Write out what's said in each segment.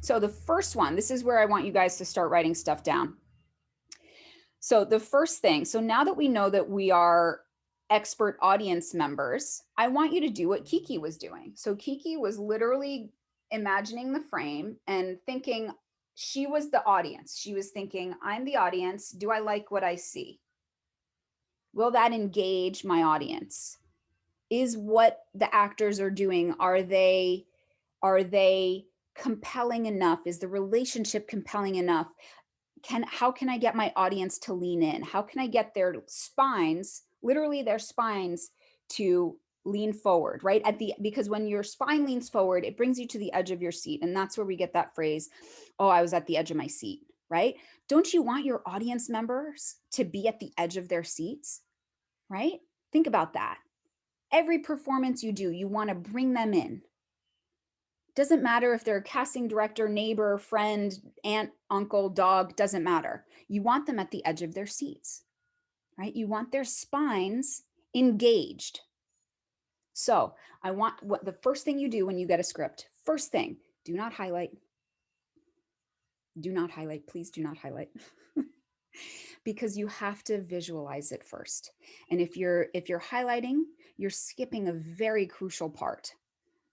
So the first one, this is where I want you guys to start writing stuff down. So the first thing, so now that we know that we are expert audience members, I want you to do what Kiki was doing. So Kiki was literally imagining the frame and thinking she was the audience. She was thinking, I'm the audience. Do I like what I see? Will that engage my audience? Is what the actors are doing, are they compelling enough? Is the relationship compelling enough? How can I get my audience to lean in? How can I get their spines, literally their spines, to lean forward, right? Because when your spine leans forward, it brings you to the edge of your seat. And that's where we get that phrase, oh, I was at the edge of my seat, right? Don't you want your audience members to be at the edge of their seats, right? Think about that. Every performance you do, you want to bring them in. Doesn't matter if they're a casting director, neighbor, friend, aunt, uncle, dog, doesn't matter. You want them at the edge of their seats, right? You want their spines engaged. So I want what the first thing you do when you get a script, first thing, do not highlight. Do not highlight, please do not highlight. Because you have to visualize it first. And if you're highlighting, you're skipping a very crucial part.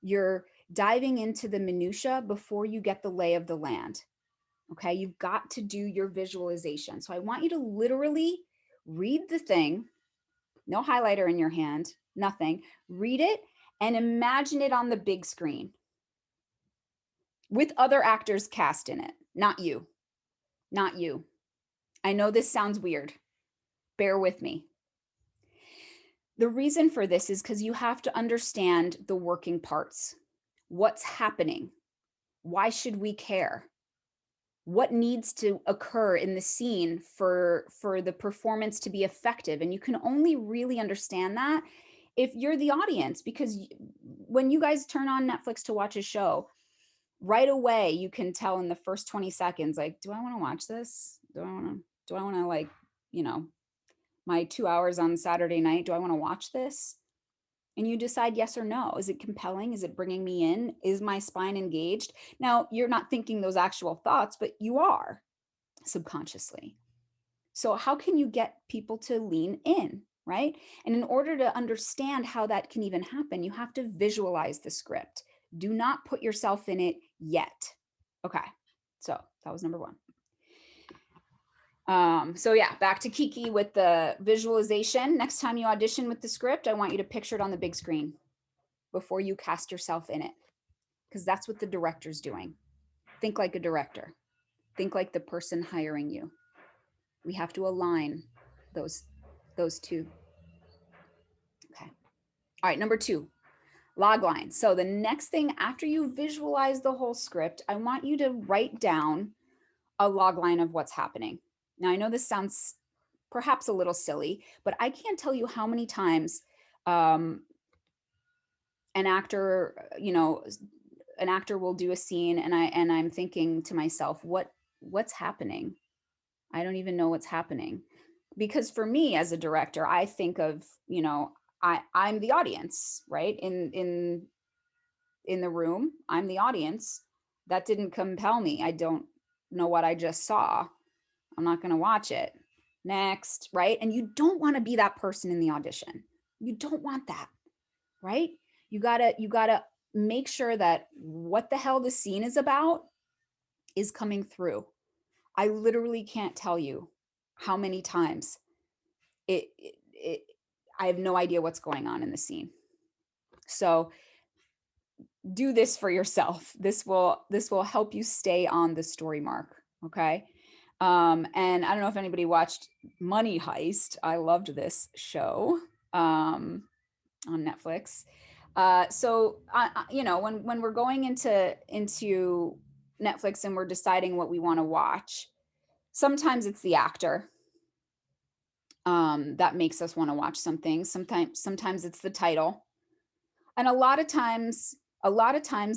You're diving into the minutia before you get the lay of the land. Okay, you've got to do your visualization. So I want you to literally read the thing, no highlighter in your hand, nothing. Read it and imagine it on the big screen with other actors cast in it, not you, not you. I know this sounds weird. Bear with me. The reason for this is because you have to understand the working parts. What's happening? Why should we care? What needs to occur in the scene for the performance to be effective? And you can only really understand that if you're the audience, because when you guys turn on Netflix to watch a show, right away you can tell in the first 20 seconds, like, do I want to watch this? Do I want to, like, my 2 hours on Saturday night, do I want to watch this? And you decide yes or no. Is it compelling? Is it bringing me in? Is my spine engaged? Now, you're not thinking those actual thoughts, but you are subconsciously. So how can you get people to lean in, right? And in order to understand how that can even happen, you have to visualize the script. Do not put yourself in it yet. Okay, so that was number one. So yeah, back to Kiki with the visualization. Next time you audition with the script, I want you to picture it on the big screen before you cast yourself in it, because that's what the director's doing. Think like a director. Think like the person hiring you. We have to align those two. Okay. All right, number 2, log line. So the next thing after you visualize the whole script, I want you to write down a log line of what's happening. Now, I know this sounds perhaps a little silly, but I can't tell you how many times an actor, an actor will do a scene and I'm thinking to myself, what's happening? I don't even know what's happening. Because for me as a director, I think of, I'm the audience, right? In the room, I'm the audience. That didn't compel me. I don't know what I just saw. I'm not going to watch it. Next, right? And you don't want to be that person in the audition. You don't want that, right? You got to make sure that what the hell the scene is about is coming through. I literally can't tell you how many times I have no idea what's going on in the scene. So do this for yourself. This will help you stay on the story mark. Okay. And I don't know if anybody watched Money Heist. I loved this show on Netflix. So when we're going into Netflix and we're deciding what we want to watch, sometimes it's the actor that makes us want to watch something. Sometimes it's the title, and a lot of times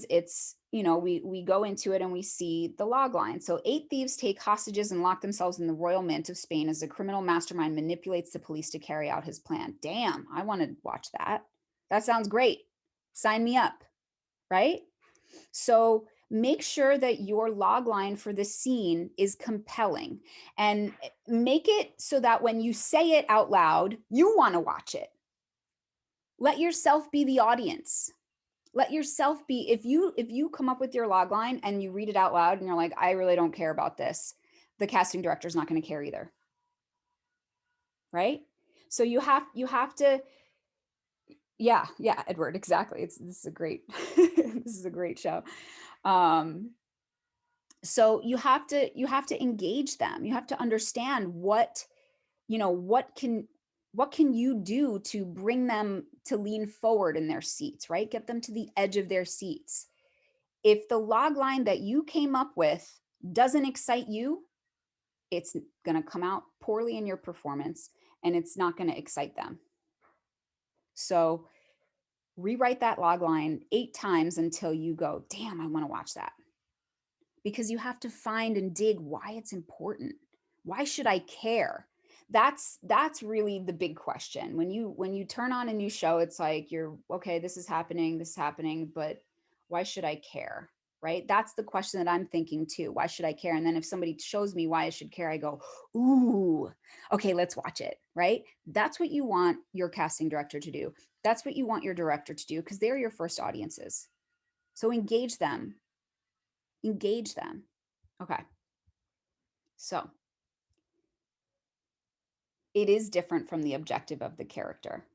it's, we go into it and we see the log line. So 8 thieves take hostages and lock themselves in the Royal Mint of Spain as a criminal mastermind manipulates the police to carry out his plan. Damn, I want to watch that. That sounds great. Sign me up, right? So Make sure that your log line for the scene is compelling, and make it so that when you say it out loud, you want to watch it. Let yourself be the audience. Let yourself be, if you come up with your log line and you read it out loud and you're like, I really don't care about this, the casting director is not going to care either. Right? So you have to, yeah, yeah, Edward, exactly. This is a great this is a great show. Um so you have to engage them. You have to understand what, what can you do to bring them to lean forward in their seats, right? Get them to the edge of their seats. If the log line that you came up with doesn't excite you, it's going to come out poorly in your performance, and it's not going to excite them. So rewrite that log line 8 times until you go, damn, I want to watch that. Because you have to find and dig why it's important. Why should I care? That's really the big question. When you turn on a new show, it's like, you're okay, this is happening, but why should I care? Right? That's the question that I'm thinking too. Why should I care? And then if somebody shows me why I should care, I go, ooh, okay, let's watch it. Right? That's what you want your casting director to do. That's what you want your director to do, because they're your first audiences. So engage them. Engage them. Okay. So it is different from the objective of the character.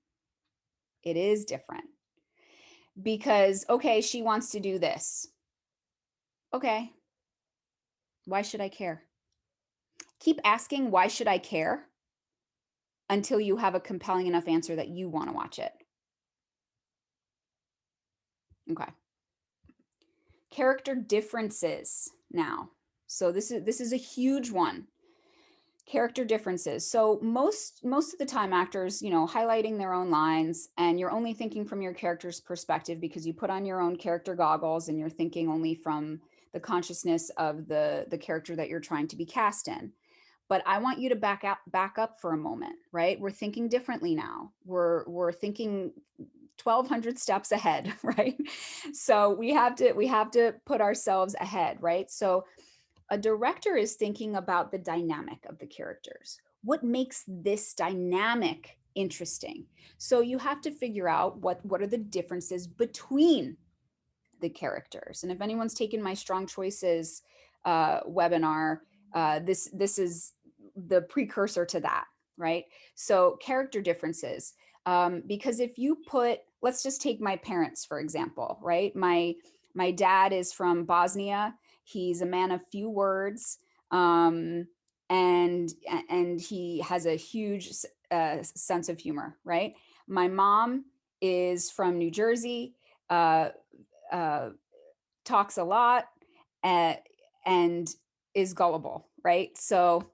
It is different because, okay, she wants to do this. Okay. Why should I care? Keep asking, why should I care? Until you have a compelling enough answer that you want to watch it. Okay. Character differences now. So this is a huge one. Character differences. So most of the time actors, highlighting their own lines, and you're only thinking from your character's perspective because you put on your own character goggles and you're thinking only from the consciousness of the character that you're trying to be cast in. But I want you to back up for a moment, right? We're thinking differently now. We're thinking 1200 steps ahead, right? So we have to put ourselves ahead, right? So a director is thinking about the dynamic of the characters. What makes this dynamic interesting? So you have to figure out what are the differences between the characters. And if anyone's taken my Strong Choices webinar, this is the precursor to that, right? So character differences. Because if you put, let's just take my parents, for example, right? My dad is from Bosnia. He's a man of few words, um, and he has a huge sense of humor, right? My mom is from New Jersey, uh, uh, talks a lot, uh, and is gullible, right? So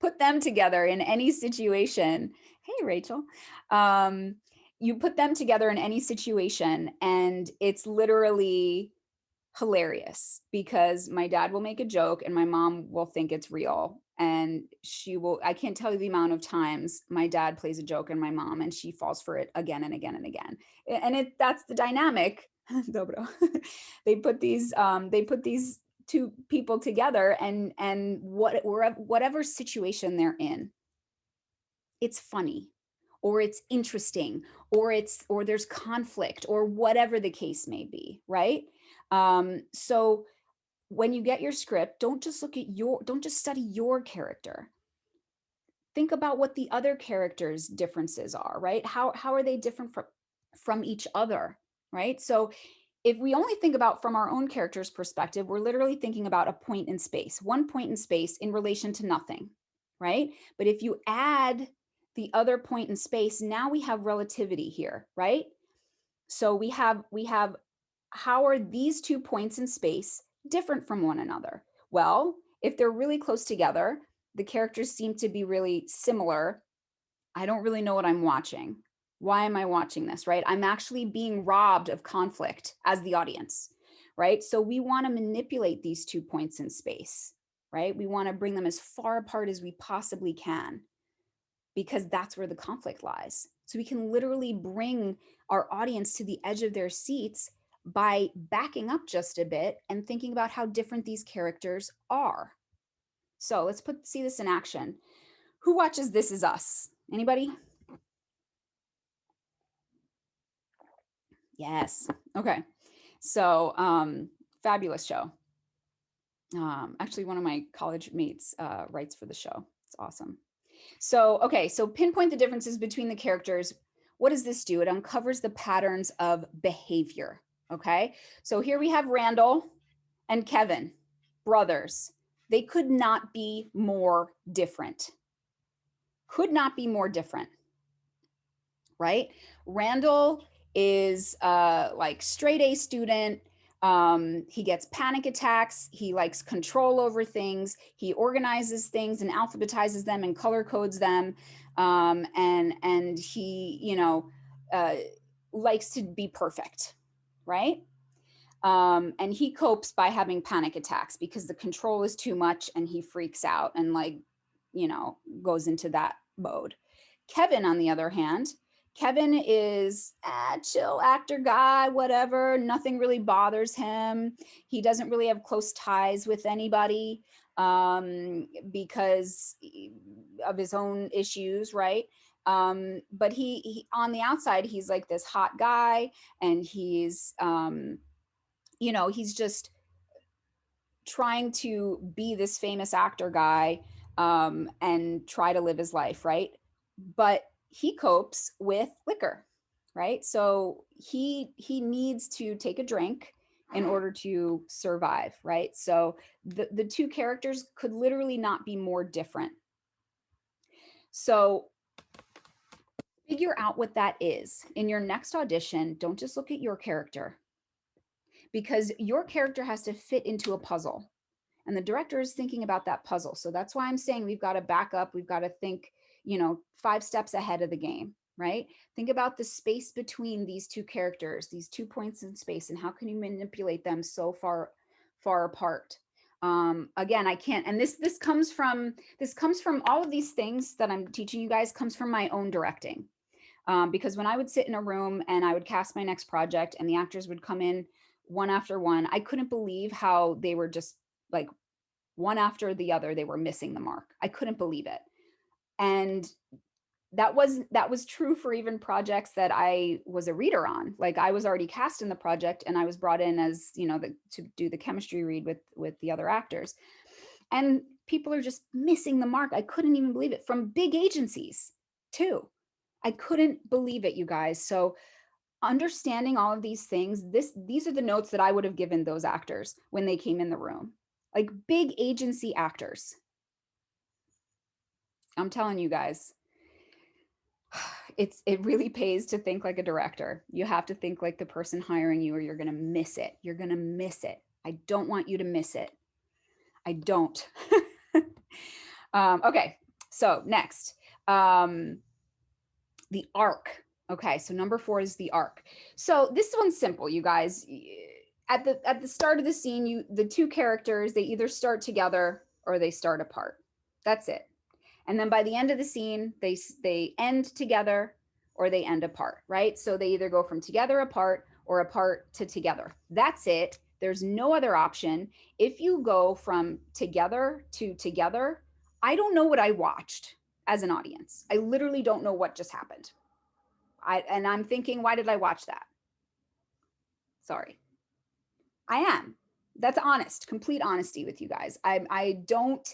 put them together in any situation. Hey, Rachel. Um, you put them together in any situation, and it's literally hilarious because my dad will make a joke and my mom will think it's real. And I can't tell you the amount of times my dad plays a joke and my mom, and she falls for it again and again and again. And that's the dynamic. Dobro. They put these two people together, and whatever situation they're in, it's funny, or it's interesting, or there's conflict, or whatever the case may be, right? So when you get your script, don't just study your character. Think about what the other characters' differences are, right? How are they different from each other, right? So if we only think about from our own character's perspective, we're literally thinking about a point in space, one point in space in relation to nothing, right? But if you add the other point in space, now we have relativity here, right? So we have how are these 2 points in space different from one another? Well, if they're really close together, the characters seem to be really similar. I don't really know what I'm watching. Why am I watching this, right? I'm actually being robbed of conflict as the audience, right? So we want to manipulate these 2 points in space, right? We want to bring them as far apart as we possibly can, because that's where the conflict lies. So we can literally bring our audience to the edge of their seats by backing up just a bit and thinking about how different these characters are. So let's see this in action. Who watches This Is Us? Anybody? Yes. Okay. So fabulous show. Actually, one of my college mates writes for the show. It's awesome. So, okay, so pinpoint the differences between the characters. What does this do? It uncovers the patterns of behavior. Okay, so here we have Randall and Kevin, brothers. They could not be more different. Could not be more different, right? Randall is like straight A student. He gets panic attacks. He likes control over things. He organizes things and alphabetizes them and color codes them. And he, likes to be perfect, right? And he copes by having panic attacks because the control is too much and he freaks out and goes into that mode. Kevin, on the other hand, Kevin is a chill actor guy, whatever. Nothing really bothers him. He doesn't really have close ties with anybody because of his own issues, right? But he on the outside, he's like this hot guy, and he's he's just trying to be this famous actor guy and try to live his life, right? But he copes with liquor, right? So he needs to take a drink in order to survive, right? So the two characters could literally not be more different. So figure out what that is. In your next audition, don't just look at your character, because your character has to fit into a puzzle. And the director is thinking about that puzzle. So that's why I'm saying we've got to back up. We've got to think, 5 steps ahead of the game, right? Think about the space between these two characters, these 2 points in space, and how can you manipulate them so far apart. Again, I can't, and this comes from all of these things that I'm teaching you guys comes from my own directing. Because when I would sit in a room and I would cast my next project and the actors would come in one after one, I couldn't believe how they were just like one after the other, they were missing the mark. I couldn't believe it. And that was true for even projects that I was a reader on. Like I was already cast in the project and I was brought in as, to do the chemistry read with the other actors. And people are just missing the mark. I couldn't even believe it, from big agencies too. I couldn't believe it, you guys. So understanding all of these things, these are the notes that I would have given those actors when they came in the room. Like big agency actors. I'm telling you guys, it really pays to think like a director. You have to think like the person hiring you, or you're going to miss it. You're going to miss it. I don't want you to miss it. I don't. Okay, so next, the arc. Okay, so number 4 is the arc. So this one's simple, you guys. At the start of the scene, the two characters, they either start together or they start apart. That's it. And then by the end of the scene, they end together or they end apart, right? So they either go from together apart or apart to together. That's it. There's no other option. If you go from together to together, I don't know what I watched as an audience. I literally don't know what just happened. And I'm thinking, why did I watch that? Sorry. I am. That's honest, complete honesty with you guys. I don't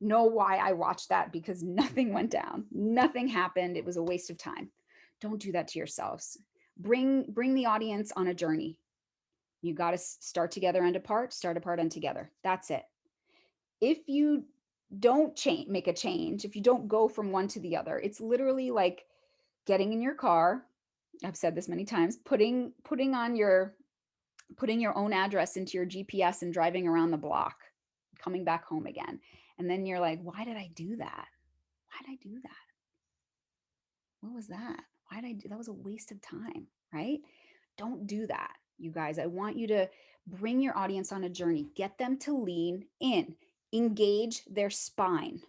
know why I watched that, because nothing went down. Nothing happened. It was a waste of time. Don't do that to yourselves. Bring the audience on a journey. You got to start together and apart, start apart and together. That's it. If you don't make a change, if you don't go from one to the other, it's literally like getting in your car. I've said this many times, putting your own address into your GPS and driving around the block, coming back home again. And then you're like, why did I do that? Why did I do that? What was that? Why did I do that? Was a waste of time, right? Don't do that, you guys. I want you to bring your audience on a journey, get them to lean in, engage their spine.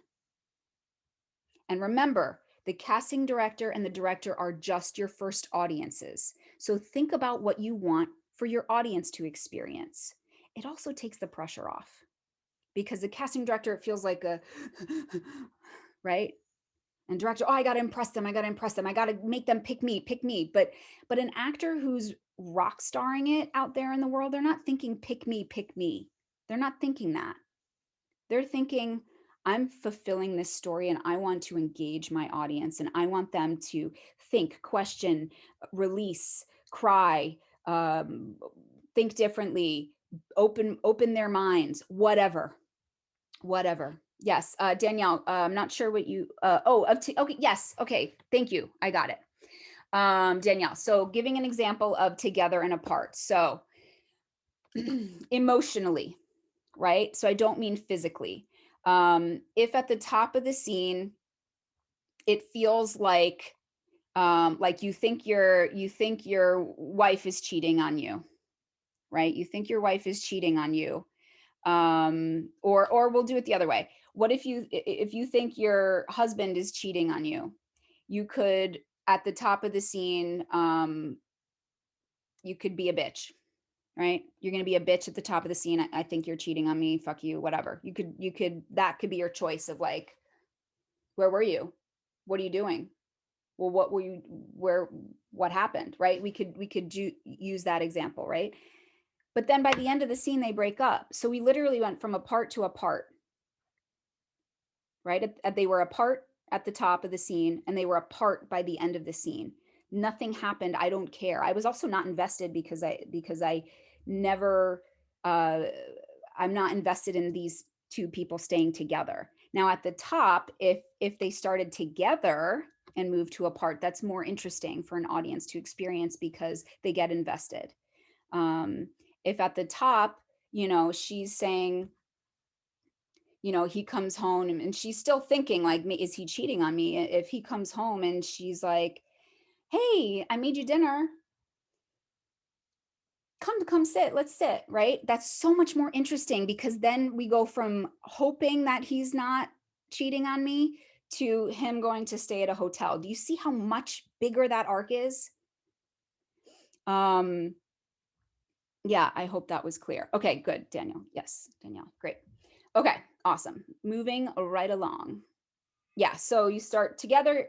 And remember, the casting director and the director are just your first audiences. So think about what you want for your audience to experience. It also takes the pressure off, because the casting director, it feels like a, right? And director, oh, I got to impress them. I got to impress them. I got to make them pick me, pick me. But an actor who's rock starring it out there in the world, they're not thinking, pick me, pick me. They're not thinking that. They're thinking, I'm fulfilling this story and I want to engage my audience and I want them to think, question, release, cry, think differently, open their minds, whatever. Yes, Danielle, I'm not sure what you, okay, yes, okay, thank you, I got it. Danielle, so giving an example of together and apart. So emotionally, right? So I don't mean physically. If at the top of the scene, it feels like you think your wife is cheating on you, right? You think your wife is cheating on you. Or we'll do it the other way. What if you think your husband is cheating on you? You could, at the top of the scene, you could be a bitch, right? You're going to be a bitch at the top of the scene. I think you're cheating on me. Fuck you, whatever. That could be your choice of like, where were you? What are you doing? Well, what happened, right? We could use that example, right? But then by the end of the scene, they break up. So we literally went from apart to apart, right? They were apart at the top of the scene and they were apart by the end of the scene. Nothing happened. I don't care. I was also not invested because I never, I'm not invested in these two people staying together. Now at the top, if they started together and moved to apart, that's more interesting for an audience to experience because they get invested. If at the top, she's saying, he comes home and she's still thinking like, is he cheating on me? If he comes home and she's like, hey, I made you dinner. Come sit, let's sit, right? That's so much more interesting because then we go from hoping that he's not cheating on me to him going to stay at a hotel. Do you see how much bigger that arc is? Yeah, I hope that was clear. Okay, good, Daniel. Yes, Danielle, great. Okay, awesome. Moving right along. Yeah, so you start together,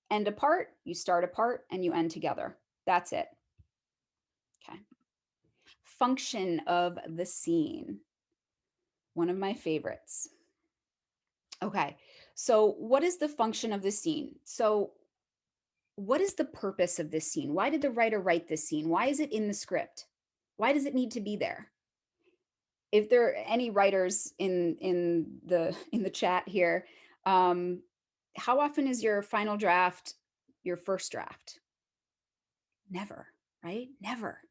end apart, you start apart, and you end together. That's it. Okay. Function of the scene. One of my favorites. Okay, so what is the function of the scene? So what is the purpose of this scene? Why did the writer write this scene? Why is it in the script? Why does it need to be there? If there are any writers in the chat here, how often is your final draft your first draft? Never, right? Never.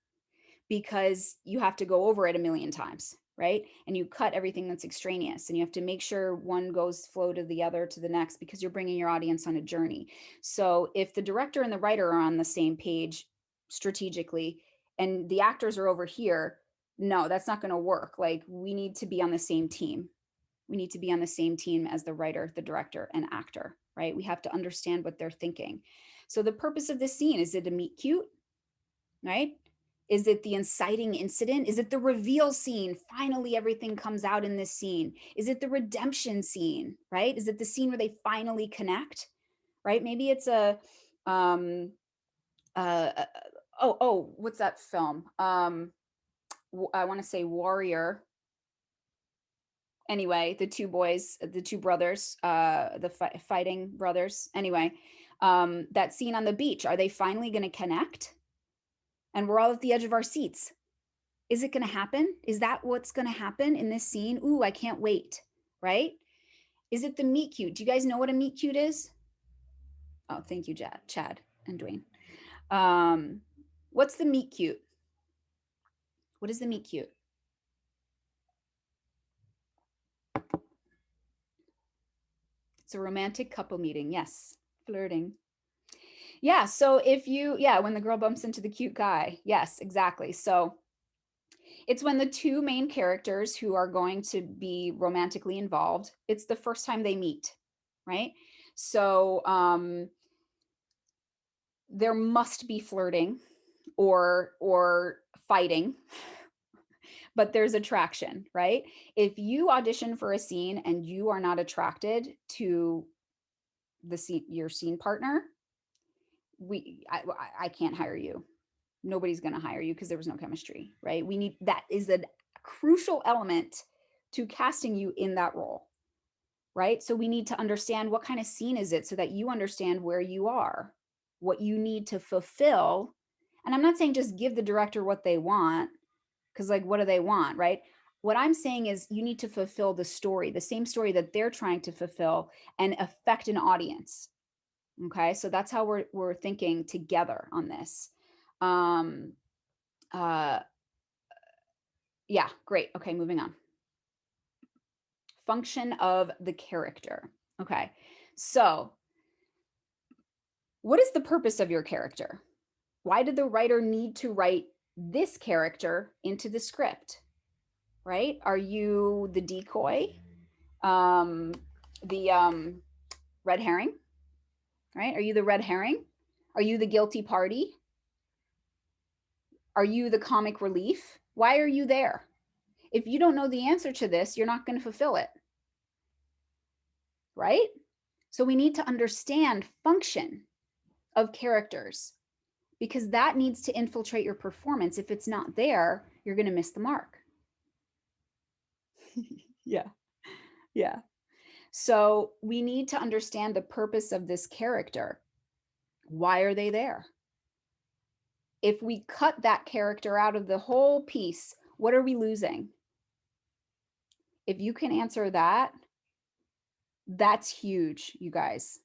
Because you have to go over it a million times, right? And you cut everything that's extraneous and you have to make sure one goes flow to the other to the next because you're bringing your audience on a journey. So if the director and the writer are on the same page strategically and the actors are over here, no, that's not going to work. Like we need to be on the same team. We need to be on the same team as the writer, the director, and actor, right? We have to understand what they're thinking. So the purpose of this scene, is it a meet cute, right? Is it the inciting incident? Is it the reveal scene? Finally, everything comes out in this scene. Is it the redemption scene, right? Is it the scene where they finally connect, right? Maybe it's what's that film? I want to say Warrior. Anyway, the two boys, the two brothers, the fighting brothers. Anyway, that scene on the beach, are they finally going to connect? And we're all at the edge of our seats. Is it going to happen? Is that what's going to happen in this scene? Ooh, I can't wait, right? Is it the meet cute? Do you guys know what a meet cute is? Oh, thank you, Chad and Dwayne. What's the meet cute? What is the meet cute? It's a romantic couple meeting. Yes, flirting. Yeah, so when the girl bumps into the cute guy. Yes, exactly. So it's when the two main characters who are going to be romantically involved, it's the first time they meet, right? So there must be flirting or fighting, but there's attraction, right? If you audition for a scene and you are not attracted to the scene, your scene partner, I can't hire you. Nobody's going to hire you because there was no chemistry, right? We need, that is a crucial element to casting you in that role, right? So we need to understand what kind of scene is it so that you understand where you are, what you need to fulfill. And I'm not saying just give the director what they want, because like, what do they want, right? What I'm saying is you need to fulfill the story, the same story that they're trying to fulfill, and affect an audience. Okay, so that's how we're thinking together on this. Um, uh, yeah, great. Okay, moving on. Function of the character. Okay, so what is the purpose of your character? Why did the writer need to write this character into the script? Right? Are you the decoy? Um, the red herring? Right? Are you the red herring? Are you the guilty party? Are you the comic relief? Why are you there? If you don't know the answer to this, you're not going to fulfill it. Right? So we need to understand function of characters because that needs to infiltrate your performance. If it's not there, you're going to miss the mark. Yeah. Yeah. So we need to understand the purpose of this character. Why are they there? If we cut that character out of the whole piece, what are we losing? If you can answer that, that's huge, you guys.